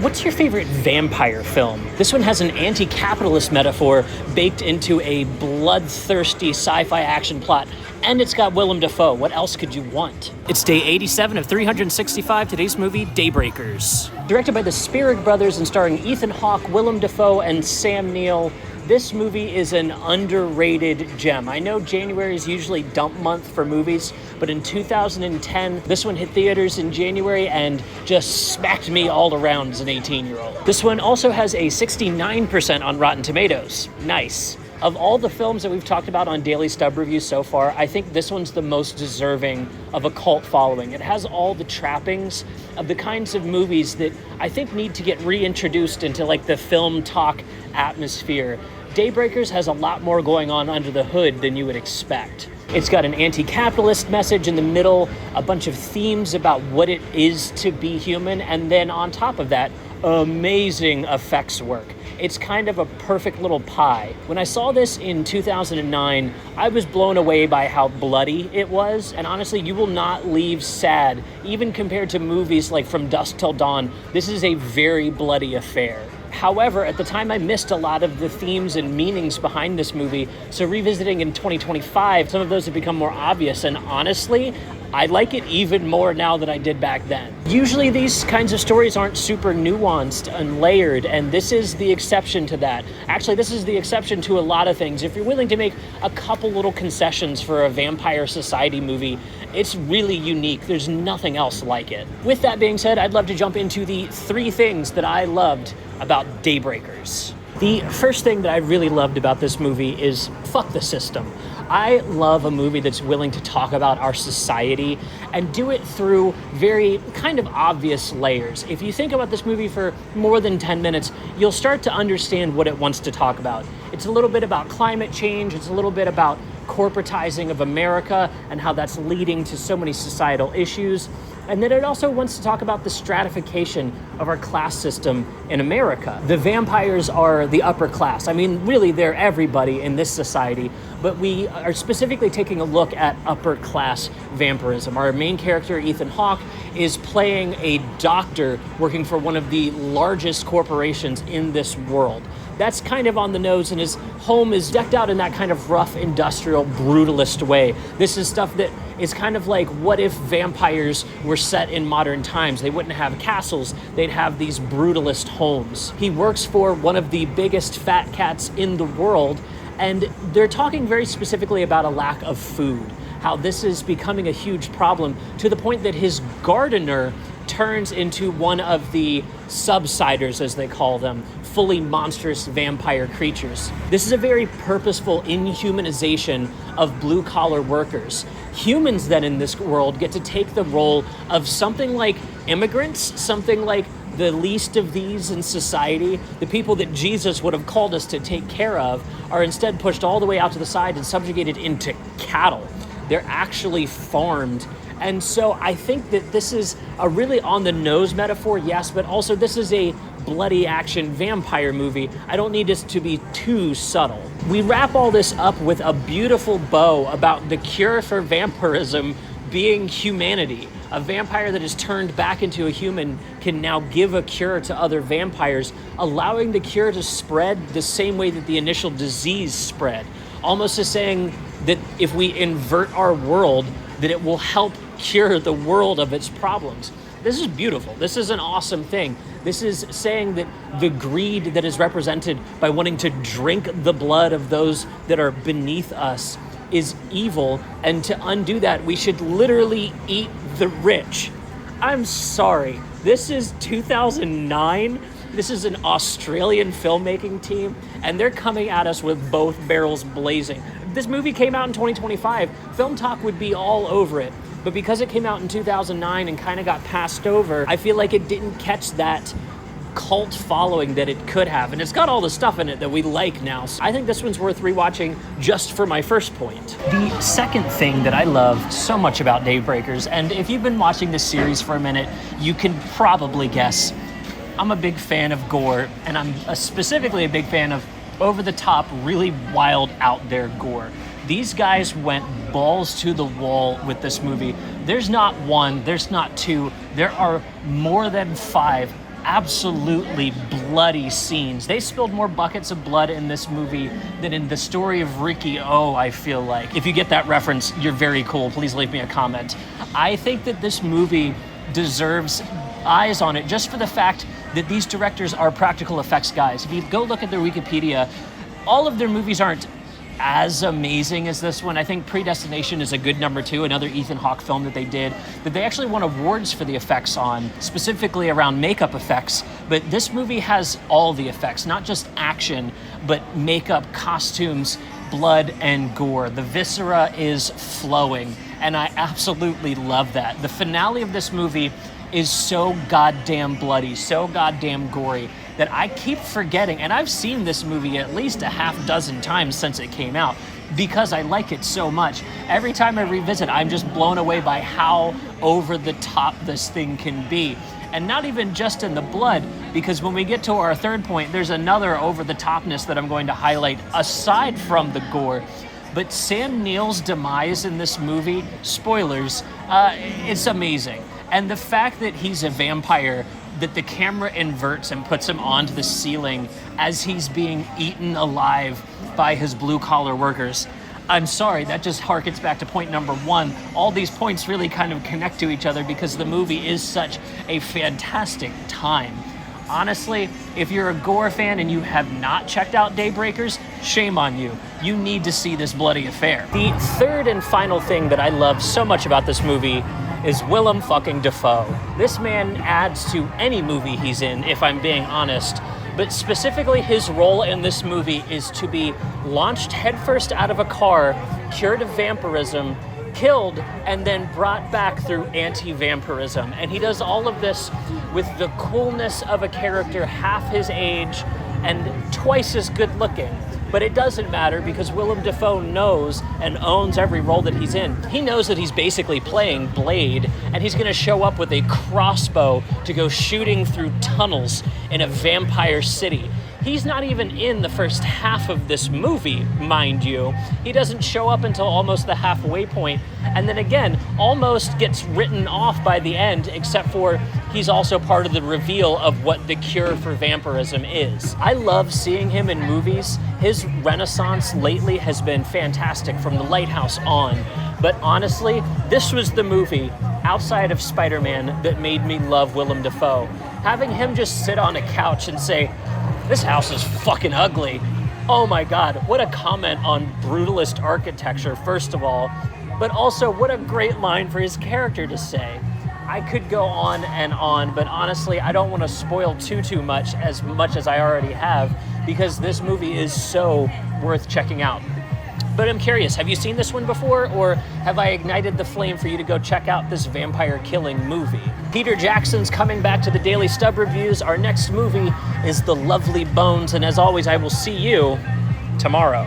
What's your favorite vampire film? This one has an anti-capitalist metaphor baked into a bloodthirsty sci-fi action plot, and it's got Willem Dafoe. What else could you want? It's day 87 of 365, today's movie, Daybreakers. Directed by the Spierig brothers and starring Ethan Hawke, Willem Dafoe, and Sam Neill, this movie is an underrated gem. I know January is usually dump month for movies, but in 2010, this one hit theaters in January and just smacked me all around as an 18-year-old. This one also has a 69% on Rotten Tomatoes. Nice. Of all the films that we've talked about on Daily Stub Reviews so far, I think this one's the most deserving of a cult following. It has all the trappings of the kinds of movies that I think need to get reintroduced into like the film talk atmosphere. Daybreakers has a lot more going on under the hood than you would expect. It's got an anti-capitalist message in the middle, a bunch of themes about what it is to be human, and then on top of that, amazing effects work. It's kind of a perfect little pie. When I saw this in 2009, I was blown away by how bloody it was, and honestly, you will not leave sad. Even compared to movies like From Dusk Till Dawn, this is a very bloody affair. However, at the time, I missed a lot of the themes and meanings behind this movie, so revisiting in 2025, some of those have become more obvious, and honestly, I like it even more now than I did back then. Usually these kinds of stories aren't super nuanced and layered, and this is the exception to that. Actually, this is the exception to a lot of things. If you're willing to make a couple little concessions for a Vampire Society movie, it's really unique. There's nothing else like it. With that being said, I'd love to jump into the 3 things that I loved about Daybreakers. The first thing that I really loved about this movie is fuck the system. I love a movie that's willing to talk about our society and do it through very kind of obvious layers. If you think about this movie for more than 10 minutes, you'll start to understand what it wants to talk about. It's a little bit about climate change. It's a little bit about corporatizing of America and how that's leading to so many societal issues. And then it also wants to talk about the stratification of our class system in America. The vampires are the upper class. I mean, really, they're everybody in this society, but we are specifically taking a look at upper class vampirism. Our main character, Ethan Hawke, is playing a doctor working for one of the largest corporations in this world. That's kind of on the nose, and his home is decked out in that kind of rough, industrial, brutalist way. This is stuff that is kind of like, what if vampires were set in modern times? They wouldn't have castles, they'd have these brutalist homes. He works for one of the biggest fat cats in the world, and they're talking very specifically about a lack of food, how this is becoming a huge problem to the point that his gardener turns into one of the subsiders, as they call them, fully monstrous vampire creatures. This is a very purposeful inhumanization of blue-collar workers. Humans then in this world get to take the role of something like immigrants, something like the least of these in society. The people that Jesus would have called us to take care of are instead pushed all the way out to the side and subjugated into cattle. They're actually farmed. And so I think that this is a really on-the-nose metaphor, yes, but also this is a bloody action vampire movie. I don't need this to be too subtle. We wrap all this up with a beautiful bow about the cure for vampirism being humanity. A vampire that is turned back into a human can now give a cure to other vampires, allowing the cure to spread the same way that the initial disease spread. Almost as saying that if we invert our world, that it will help cure the world of its problems. This is beautiful. This is an awesome thing. This is saying that the greed that is represented by wanting to drink the blood of those that are beneath us is evil, and to undo that, we should literally eat the rich. I'm sorry. This is 2009. This is an Australian filmmaking team, and they're coming at us with both barrels blazing. If this movie came out in 2025, Film Talk would be all over it. But because it came out in 2009 and kind of got passed over, I feel like it didn't catch that cult following that it could have. And it's got all the stuff in it that we like now. So I think this one's worth rewatching just for my first point. The second thing that I love so much about Daybreakers, and if you've been watching this series for a minute, you can probably guess, I'm a big fan of Gore, and I'm specifically a big fan of over-the-top, really wild, out-there Gore. These guys went balls to the wall with this movie. There's not one, there's not two, there are more than 5 absolutely bloody scenes. They spilled more buckets of blood in this movie than in the story of Ricky O, I feel like. If you get that reference, you're very cool. Please leave me a comment. I think that this movie deserves eyes on it just for the fact that these directors are practical effects guys. If you go look at their Wikipedia, all of their movies aren't as amazing as this one. I think Predestination is a good number 2, another Ethan Hawke film that they did, that they actually won awards for the effects on, specifically around makeup effects. But this movie has all the effects, not just action, but makeup, costumes, blood, and gore. The viscera is flowing, and I absolutely love that. The finale of this movie is so goddamn bloody, so goddamn gory, that I keep forgetting, and I've seen this movie at least a half dozen times since it came out, because I like it so much. Every time I revisit, I'm just blown away by how over the top this thing can be. And not even just in the blood, because when we get to our third point, there's another over the topness that I'm going to highlight aside from the gore. But Sam Neill's demise in this movie, spoilers, it's amazing. And the fact that he's a vampire, that the camera inverts and puts him onto the ceiling as he's being eaten alive by his blue-collar workers. I'm sorry, that just harkens back to point number 1. All these points really kind of connect to each other because the movie is such a fantastic time. Honestly, if you're a Gore fan and you have not checked out Daybreakers, shame on you. You need to see this bloody affair. The third and final thing that I love so much about this movie is Willem fucking Dafoe. This man adds to any movie he's in, if I'm being honest, but specifically his role in this movie is to be launched headfirst out of a car, cured of vampirism, killed, and then brought back through anti-vampirism. And he does all of this with the coolness of a character half his age and twice as good looking. But it doesn't matter because Willem Dafoe knows and owns every role that he's in. He knows that he's basically playing Blade, and he's gonna show up with a crossbow to go shooting through tunnels in a vampire city. He's not even in the first half of this movie, mind you. He doesn't show up until almost the halfway point, and then again, almost gets written off by the end, except for he's also part of the reveal of what the cure for vampirism is. I love seeing him in movies. His renaissance lately has been fantastic from The Lighthouse on, but honestly, this was the movie outside of Spider-Man that made me love Willem Dafoe. Having him just sit on a couch and say, "This house is fucking ugly." Oh my God, what a comment on brutalist architecture, first of all, but also what a great line for his character to say. I could go on, but honestly, I don't want to spoil too much as I already have, because this movie is so worth checking out. But I'm curious, have you seen this one before, or have I ignited the flame for you to go check out this vampire killing movie? Peter Jackson's coming back to the Daily Stub Reviews. Our next movie is The Lovely Bones, and as always, I will see you tomorrow.